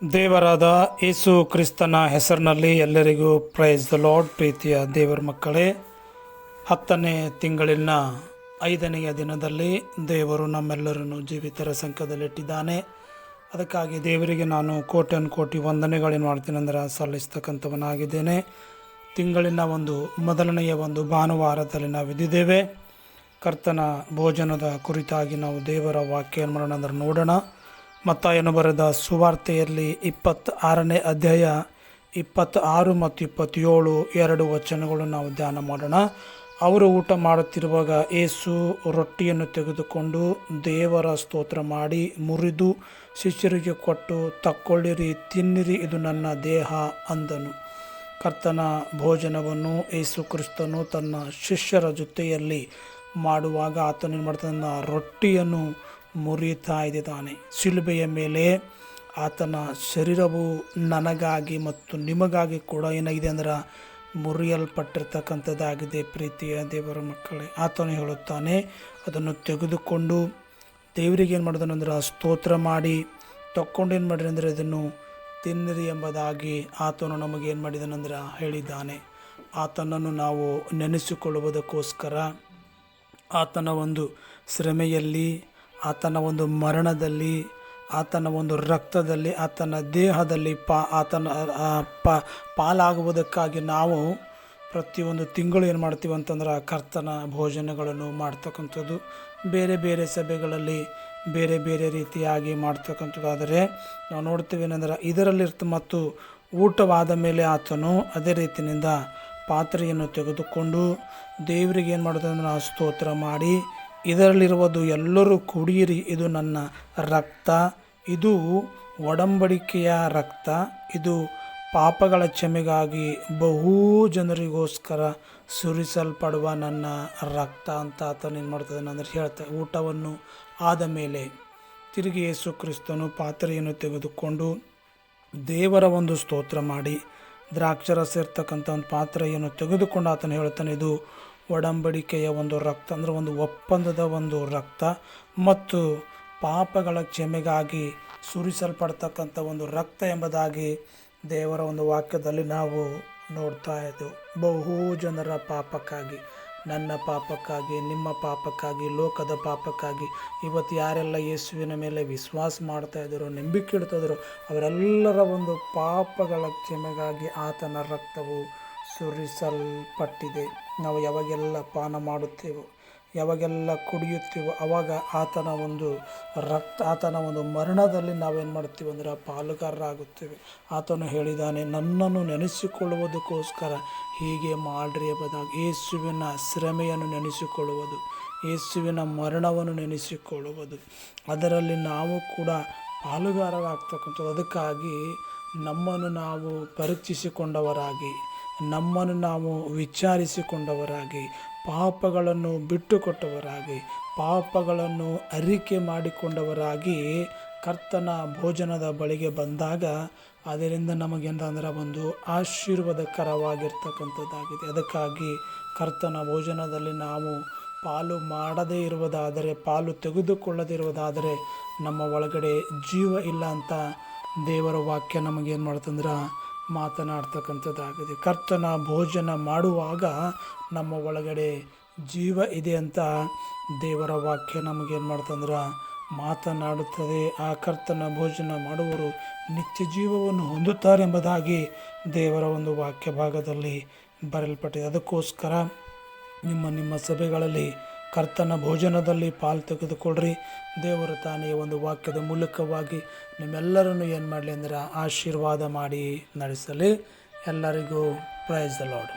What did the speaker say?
ದೇವರಾದ ಯೇಸು ಕ್ರಿಸ್ತನ ಹೆಸರಿನಲ್ಲಿ ಎಲ್ಲರಿಗೂ ಪ್ರೈಸ್ ದ ಲಾರ್ಡ್. ಪ್ರೀತಿಯ ದೇವರ ಮಕ್ಕಳೇ, 10ನೇ ತಿಂಗಳಿನ 5ನೆಯ ದಿನದಲ್ಲಿ ದೇವರು ನಮ್ಮೆಲ್ಲರನ್ನು ಜೀವಿತರ ಸಂಖ್ಯದಲ್ಲಿಟ್ಟಿದ್ದಾನೆ. ಅದಕ್ಕಾಗಿ ದೇವರಿಗೆ ನಾನು ಕೋಟಿ ವಂದನೆಗಳೇನು ಮಾಡ್ತೀನಿ ಅಂದರೆ ಸಲ್ಲಿಸ್ತಕ್ಕಂಥವನಾಗಿದ್ದೇನೆ. ತಿಂಗಳಿನ ಮೊದಲನೆಯ ಭಾನುವಾರದಲ್ಲಿ ನಾವಿದ್ದೇವೆ. ಕರ್ತನ ಭೋಜನದ ಕುರಿತಾಗಿ ನಾವು ದೇವರ ವಾಕ್ಯ ಮಾಡೋಣ ಅಂದರೆ ನೋಡೋಣ. ಮತ್ತಾಯನು ಬರೆದ ಸುವಾರ್ತೆಯಲ್ಲಿ 26ನೇ ಅಧ್ಯಾಯ 26 ಮತ್ತು 27 ಎರಡು ವಚನಗಳು ನಾವು ಧ್ಯಾನ ಮಾಡೋಣ. ಅವರು ಊಟ ಮಾಡುತ್ತಿರುವಾಗ ಯೇಸು ರೊಟ್ಟಿಯನ್ನು ತೆಗೆದುಕೊಂಡು ದೇವರ ಸ್ತೋತ್ರ ಮಾಡಿ ಮುರಿದು ಶಿಷ್ಯರಿಗೆ ಕೊಟ್ಟು, ತಕ್ಕೊಳ್ಳಿರಿ, ತಿನ್ನಿರಿ, ಇದು ನನ್ನ ದೇಹ ಅಂದನು. ಕರ್ತನ ಭೋಜನವನ್ನು ಯೇಸು ಕ್ರಿಸ್ತನು ತನ್ನ ಶಿಷ್ಯರ ಜೊತೆಯಲ್ಲಿ ಮಾಡುವಾಗ ಆತನು ಏನು ಮಾಡ್ತಾನೆ, ರೊಟ್ಟಿಯನ್ನು ಮುರಿಯುತ್ತಾ ಇದ್ದಾನೆ. ಶಿಲುಬೆಯ ಮೇಲೆ ಆತನ ಶರೀರವು ನನಗಾಗಿ ಮತ್ತು ನಿಮಗಾಗಿ ಕೂಡ ಏನಾಗಿದೆ ಅಂದ್ರೆ ಮುರಿಯಲ್ಪಟ್ಟಿರ್ತಕ್ಕಂಥದ್ದಾಗಿದೆ. ಪ್ರೀತಿಯ ದೇವರ ಮಕ್ಕಳೇ, ಆತನು ಹೇಳುತ್ತಾನೆ, ಅದನ್ನು ತೆಗೆದುಕೊಂಡು ದೇವರಿಗೆ ಏನು ಮಾಡಿದನು ಅಂದ್ರೆ ಸ್ತೋತ್ರ ಮಾಡಿ ತಕ್ಕೊಂಡು ಏನು ಮಾಡಿರಿ ಅಂದರೆ ಇದನ್ನು ತಿನ್ನಿರಿ ಎಂಬುದಾಗಿ ಆತನು ನಮಗೇನು ಮಾಡಿದನಂದ್ರೆ ಹೇಳಿದ್ದಾನೆ. ಆತನನ್ನು ನಾವು ನೆನೆಸಿಕೊಳ್ಳುವುದಕ್ಕೋಸ್ಕರ ಆತನ ಶ್ರಮೆಯಲ್ಲಿ, ಆತನ ಮರಣದಲ್ಲಿ, ಆತನ ರಕ್ತದಲ್ಲಿ, ಆತನ ದೇಹದಲ್ಲಿ ಆತನ ಪಾಲಾಗುವುದಕ್ಕಾಗಿ ನಾವು ಪ್ರತಿಯೊಂದು ತಿಂಗಳು ಏನು ಮಾಡ್ತೀವಿ ಅಂತಂದ್ರೆ ಕರ್ತನ ಭೋಜನಗಳನ್ನು ಮಾಡ್ತಕ್ಕಂಥದ್ದು. ಬೇರೆ ಬೇರೆ ಸಭೆಗಳಲ್ಲಿ ಬೇರೆ ಬೇರೆ ರೀತಿಯಾಗಿ ಮಾಡ್ತಕ್ಕಂಥದ್ದು. ಆದರೆ ನಾವು ನೋಡ್ತೀವಿ ಏನಂದ್ರೆ ಇದರಲ್ಲಿ ಮತ್ತು ಊಟವಾದ ಮೇಲೆ ಆತನು ಅದೇ ರೀತಿಯಿಂದ ಪಾತ್ರೆಯನ್ನು ತೆಗೆದುಕೊಂಡು ದೇವರಿಗೆ ಏನು ಮಾಡೋದಂದ್ರೆ ಸ್ತೋತ್ರ ಮಾಡಿ, ಇದರಲ್ಲಿರುವುದು ಎಲ್ಲರೂ ಕುಡಿಯಿರಿ, ಇದು ನನ್ನ ರಕ್ತ, ಇದು ಒಡಂಬಡಿಕೆಯ ರಕ್ತ, ಇದು ಪಾಪಗಳ ಕ್ಷಮೆಗಾಗಿ ಬಹು ಜನರಿಗೋಸ್ಕರ ಸುರಿಸಲ್ಪಡುವ ನನ್ನ ರಕ್ತ ಅಂತ ಆತನು ಏನು ಮಾಡ್ತಾನೆ ಅಂದರೆ ಹೇಳ್ತಾರೆ. ಊಟವನ್ನು ಆದ ಮೇಲೆ ತಿರುಗಿ ಯೇಸು ಕ್ರಿಸ್ತನು ಪಾತ್ರೆಯನ್ನು ತೆಗೆದುಕೊಂಡು ದೇವರ ಸ್ತೋತ್ರ ಮಾಡಿ ದ್ರಾಕ್ಷರಸ ಇರ್ತಕ್ಕಂಥ ಪಾತ್ರೆಯನ್ನು ತೆಗೆದುಕೊಂಡು ಆತನು ಹೇಳ್ತಾನೆ, ಇದು ಒಡಂಬಡಿಕೆಯ ರಕ್ತ ಅಂದರೆ ಒಪ್ಪಂದದ ರಕ್ತ ಮತ್ತು ಪಾಪಗಳ ಕ್ಷಮೆಗಾಗಿ ಸುರಿಸಲ್ಪಡ್ತಕ್ಕಂಥ ರಕ್ತ ಎಂಬುದಾಗಿ ದೇವರ ವಾಕ್ಯದಲ್ಲಿ ನಾವು ನೋಡ್ತಾ ಇದ್ದೆವು. ಬಹು ಜನರ ಪಾಪಕ್ಕಾಗಿ, ನನ್ನ ಪಾಪಕ್ಕಾಗಿ, ನಿಮ್ಮ ಪಾಪಕ್ಕಾಗಿ, ಲೋಕದ ಪಾಪಕ್ಕಾಗಿ ಇವತ್ತು ಯಾರೆಲ್ಲ ಯೇಸುವಿನ ಮೇಲೆ ವಿಶ್ವಾಸ ಮಾಡ್ತಾ ಇದ್ದಾರೋ, ನಂಬಿಕೆ ಇಡ್ತಾ ಇದ್ದಾರೋ ಅವರೆಲ್ಲರ ಪಾಪಗಳ ಕ್ಷಮೆಗಾಗಿ ಆತನ ರಕ್ತವು ಸುರಿಸಲ್ಪಟ್ಟಿದೆ. ನಾವು ಯಾವಾಗೆಲ್ಲ ಪಾನ ಮಾಡುತ್ತೇವೋ, ಯಾವಾಗೆಲ್ಲ ಕುಡಿಯುತ್ತೇವೋ ಆವಾಗ ಆತನ ರಕ್ತ, ಆತನ ಮರಣದಲ್ಲಿ ನಾವೇನು ಮಾಡ್ತೀವಿ ಅಂದರೆ ಪಾಲುಗಾರರಾಗುತ್ತೇವೆ. ಆತನು ಹೇಳಿದ್ದಾನೆ, ನನ್ನನ್ನು ನೆನೆಸಿಕೊಳ್ಳುವುದಕ್ಕೋಸ್ಕರ ಹೀಗೆ ಮಾಡ್ರಿ ಎಂಬುದಾಗಿ. ಯೇಸುವಿನ ಶ್ರಮೆಯನ್ನು ನೆನೆಸಿಕೊಳ್ಳುವುದು, ಯೇಸುವಿನ ಮರಣವನ್ನು ನೆನೆಸಿಕೊಳ್ಳುವುದು, ಅದರಲ್ಲಿ ನಾವು ಕೂಡ ಪಾಲುಗಾರರಾಗ್ತಕ್ಕಂಥದ್ದು. ಅದಕ್ಕಾಗಿ ನಮ್ಮನ್ನು ನಾವು ಪರೀಕ್ಷಿಸಿಕೊಂಡವರಾಗಿ, ನಮ್ಮನ್ನು ನಾವು ವಿಚಾರಿಸಿಕೊಂಡವರಾಗಿ, ಪಾಪಗಳನ್ನು ಬಿಟ್ಟುಕೊಟ್ಟವರಾಗಿ, ಪಾಪಗಳನ್ನು ಅರಿಕೆ ಮಾಡಿಕೊಂಡವರಾಗಿ ಕರ್ತನ ಭೋಜನದ ಬಳಿಗೆ ಬಂದಾಗ ಅದರಿಂದ ನಮಗೇನಂದ್ರೆ ಆಶೀರ್ವಾದಕರವಾಗಿರ್ತಕ್ಕಂಥದ್ದಾಗಿದೆ. ಅದಕ್ಕಾಗಿ ಕರ್ತನ ಭೋಜನದಲ್ಲಿ ನಾವು ಪಾಲು ಮಾಡದೇ ಇರುವುದಾದರೆ, ಪಾಲು ತೆಗೆದುಕೊಳ್ಳದೇ ಇರುವುದಾದರೆ ನಮ್ಮ ಒಳಗಡೆ ಜೀವ ಇಲ್ಲ ಅಂತ ದೇವರ ವಾಕ್ಯ ನಮಗೇನು ಮಾಡ್ತಂದ್ರೆ ಮಾತನಾಡ್ತಕ್ಕಂಥದ್ದಾಗಿದೆ. ಕರ್ತನ ಭೋಜನ ಮಾಡುವಾಗ ನಮ್ಮ ಒಳಗಡೆ ಜೀವ ಇದೆ ಅಂತ ದೇವರ ವಾಕ್ಯ ನಮಗೇನು ಮಾಡ್ತಂದ್ರೆ ಮಾತನಾಡುತ್ತದೆ. ಆ ಕರ್ತನ ಭೋಜನ ಮಾಡುವವರು ನಿತ್ಯ ಜೀವವನ್ನು ಹೊಂದುತ್ತಾರೆ ಎಂಬುದಾಗಿ ದೇವರ ವಾಕ್ಯ ಭಾಗದಲ್ಲಿ ಬರೆಯಲ್ಪಟ್ಟಿದೆ. ಅದಕ್ಕೋಸ್ಕರ ನಿಮ್ಮ ಸಭೆಗಳಲ್ಲಿ ಕರ್ತನ ಭೋಜನದಲ್ಲಿ ಪಾಲು ತೆಗೆದುಕೊಳ್ಳ್ರಿ. ದೇವರು ತಾನೇ ವಾಕ್ಯದ ಮೂಲಕವಾಗಿ ನಿಮ್ಮೆಲ್ಲರನ್ನು ಏನು ಮಾಡಲಿ ಅಂದರೆ ಆಶೀರ್ವಾದ ಮಾಡಿ ನಡೆಸಲಿ. ಎಲ್ಲರಿಗೂ ಪ್ರೈಸ್ ದ ಲಾರ್ಡ್.